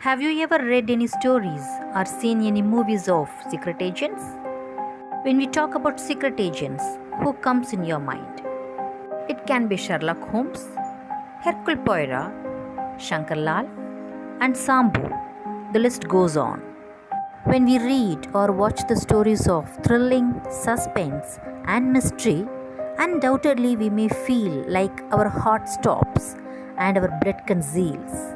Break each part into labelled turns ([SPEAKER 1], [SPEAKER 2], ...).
[SPEAKER 1] Have you ever read any stories or seen any movies of secret agents? When we talk about secret agents, who comes in your mind? It can be Sherlock Holmes, Hercule Poirot, Shankar Lal, and Sambu. The list goes on. When we read or watch the stories of thrilling, suspense, and mystery, undoubtedly we may feel like our heart stops and our blood congeals.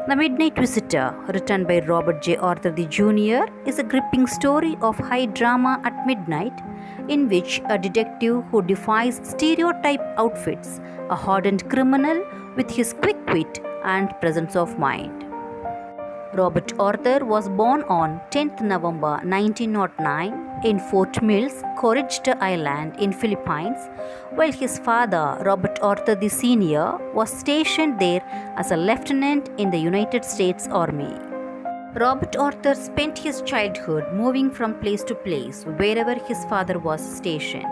[SPEAKER 1] The Midnight Visitor, written by Robert J. Arthur Jr., is a gripping story of high drama at midnight in which a detective who defies stereotype outfits a hardened criminal with his quick wit and presence of mind. Robert Arthur was born on 10th November 1909 in Fort Mills, Corregidor Island in Philippines, while his father, Robert Arthur Sr., was stationed there as a lieutenant in the United States Army. Robert Arthur spent his childhood moving from place to place wherever his father was stationed.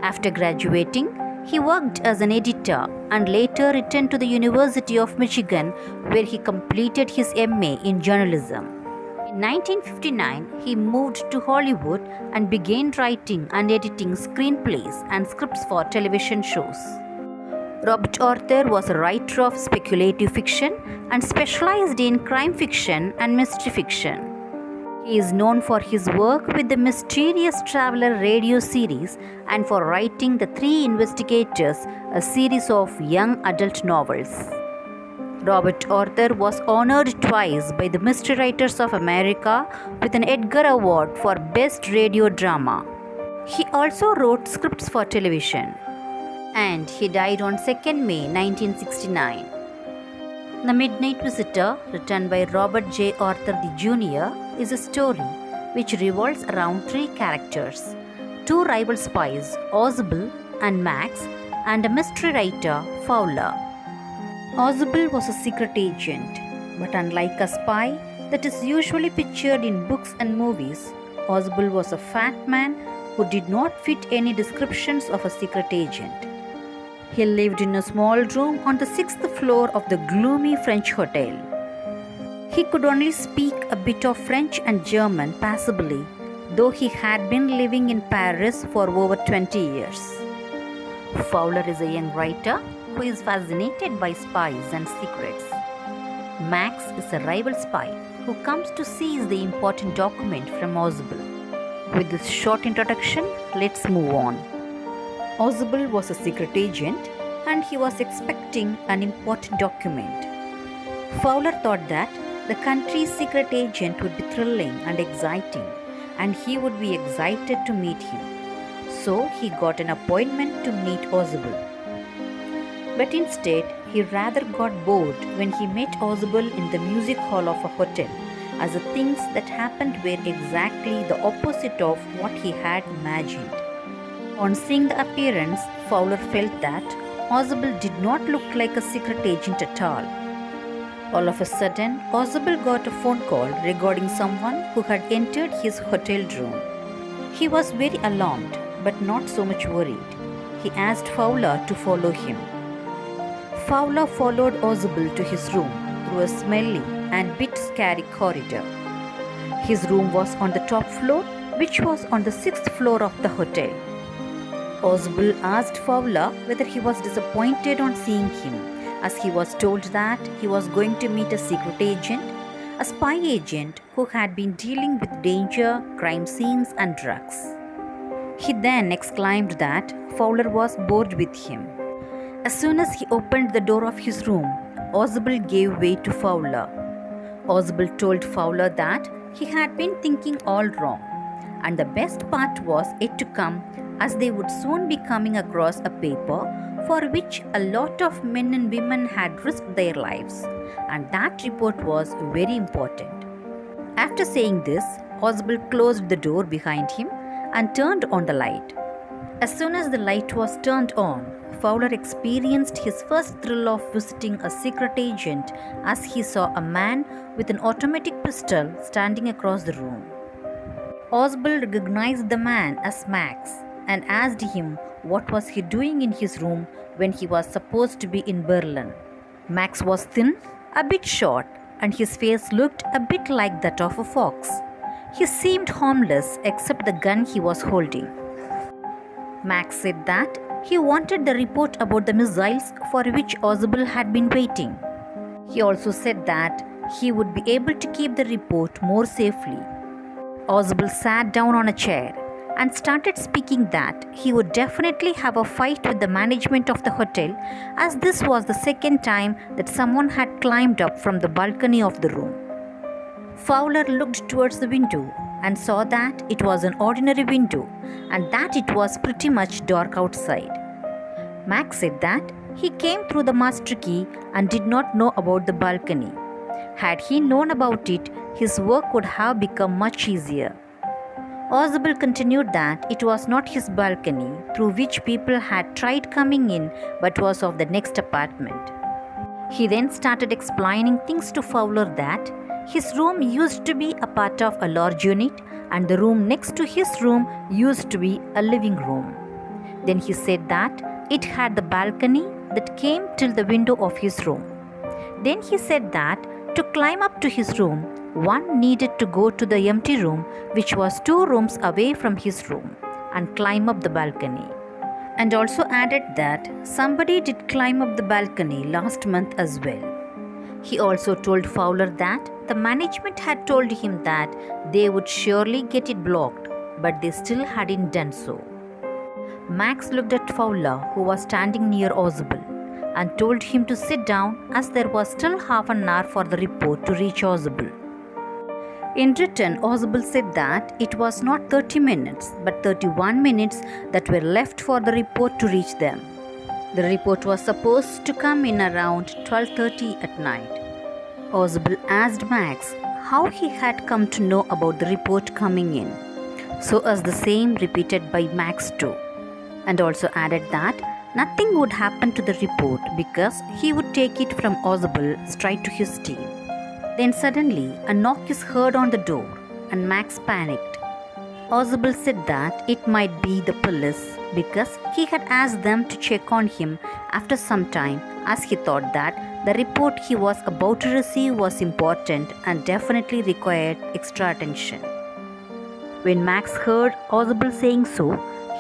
[SPEAKER 1] After graduating, he worked as an editor and later returned to the University of Michigan, where he completed his MA in journalism. In 1959, he moved to Hollywood and began writing and editing screenplays and scripts for television shows. Robert Arthur was a writer of speculative fiction and specialized in crime fiction and mystery fiction. He is known for his work with the Mysterious Traveler radio series and for writing The Three Investigators, a series of young adult novels. Robert Arthur was honored twice by the Mystery Writers of America with an Edgar Award for Best Radio Drama. He also wrote scripts for television. And he died on 2nd May 1969. The Midnight Visitor, written by Robert J. Arthur Jr., is a story which revolves around three characters: two rival spies, Ozible and Max, and a mystery writer, Fowler. Ozible was a secret agent, but unlike a spy that is usually pictured in books and movies, Ozible was a fat man who did not fit any descriptions of a secret agent. He lived in a small room on the 6th floor of the gloomy French hotel. He could only speak a bit of French and German passably, though he had been living in Paris for over 20 years. Fowler is a young writer who is fascinated by spies and secrets. Max is a rival spy who comes to seize the important document from Ozible. With this short introduction, let's move on. Ozible was a secret agent and he was expecting an important document. Fowler thought that the country's secret agent would be thrilling and exciting, and he would be excited to meet him. So he got an appointment to meet Ozible. But instead, he rather got bored when he met Ozible in the music hall of a hotel, as the things that happened were exactly the opposite of what he had imagined. On seeing the appearance, Fowler felt that Ozible did not look like a secret agent at all. All of a sudden, Ozible got a phone call regarding someone who had entered his hotel room. He was very alarmed, but not so much worried. He asked Fowler to follow him. Fowler followed Ozible to his room through a smelly and bit scary corridor. His room was on the top floor, which was on the 6th floor of the hotel. Ozible asked Fowler whether he was disappointed on seeing him, as he was told that he was going to meet a secret agent, a spy agent who had been dealing with danger, crime scenes, and drugs. He then exclaimed that Fowler was bored with him. As soon as he opened the door of his room, Ozible gave way to Fowler. Ozible told Fowler that he had been thinking all wrong, and the best part was yet to come, as they would soon be coming across a paper for which a lot of men and women had risked their lives, and that report was very important. After saying this, Ozible closed the door behind him and turned on the light. As soon as the light was turned on, Fowler experienced his first thrill of visiting a secret agent as he saw a man with an automatic pistol standing across the room. Ozible recognized the man as Max and asked him what was he doing in his room when he was supposed to be in Berlin. Max was thin, a bit short, and his face looked a bit like that of a fox. He seemed harmless except the gun he was holding. Max said that he wanted the report about the missiles for which Ausable had been waiting. He also said that he would be able to keep the report more safely. Ausable sat down on a chair and started speaking that he would definitely have a fight with the management of the hotel, as this was the second time that someone had climbed up from the balcony of the room. Fowler looked towards the window and saw that it was an ordinary window and that it was pretty much dark outside. Max said that he came through the master key and did not know about the balcony. Had he known about it, his work would have become much easier. Ausable continued that it was not his balcony through which people had tried coming in, but was of the next apartment. He then started explaining things to Fowler that his room used to be a part of a large unit and the room next to his room used to be a living room. Then he said that it had the balcony that came till the window of his room. Then he said that to climb up to his room, one needed to go to the empty room, which was 2 rooms away from his room, and climb up the balcony. And also added that somebody did climb up the balcony last month as well. He also told Fowler that the management had told him that they would surely get it blocked, but they still hadn't done so. Max looked at Fowler, who was standing near Ausable, and told him to sit down as there was still half an hour for the report to reach Ausable. In return, Ausable said that it was not 30 minutes but 31 minutes that were left for the report to reach them. The report was supposed to come in around 12:30 at night. Ausable asked Max how he had come to know about the report coming in, so as the same repeated by Max too, and also added that nothing would happen to the report because he would take it from Ausable straight to his team. Then suddenly a knock is heard on the door and Max panicked. Ausable said that it might be the police because he had asked them to check on him after some time, as he thought that the report he was about to receive was important and definitely required extra attention. When Max heard Ausable saying so,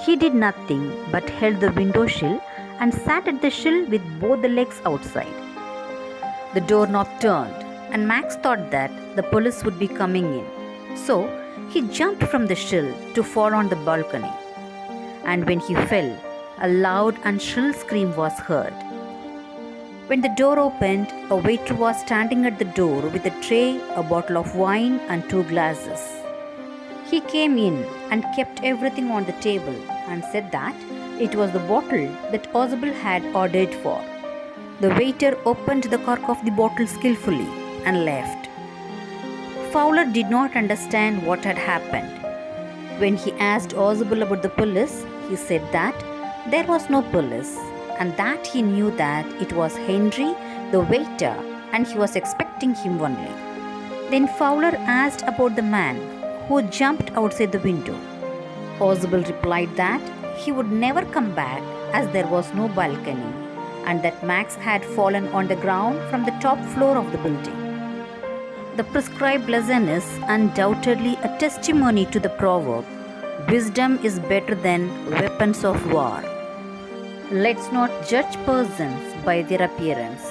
[SPEAKER 1] he did nothing but held the window sill and sat at the sill with both the legs outside. The doorknob turned and Max thought that the police would be coming in. So he jumped from the sill to fall on the balcony. And when he fell, a loud and shrill scream was heard. When the door opened, a waiter was standing at the door with a tray, a bottle of wine and 2 glasses. He came in and kept everything on the table and said that it was the bottle that Ausable had ordered for. The waiter opened the cork of the bottle skillfully and left. Fowler did not understand what had happened. When he asked Ausable about the police, he said that there was no police and that he knew that it was Henry, the waiter, and he was expecting him only. Then Fowler asked about the man who jumped outside the window. Ausable replied that he would never come back as there was no balcony and that Max had fallen on the ground from the top floor of the building. The prescribed lesson is undoubtedly a testimony to the proverb, "Wisdom is better than weapons of war." Let's not judge persons by their appearance.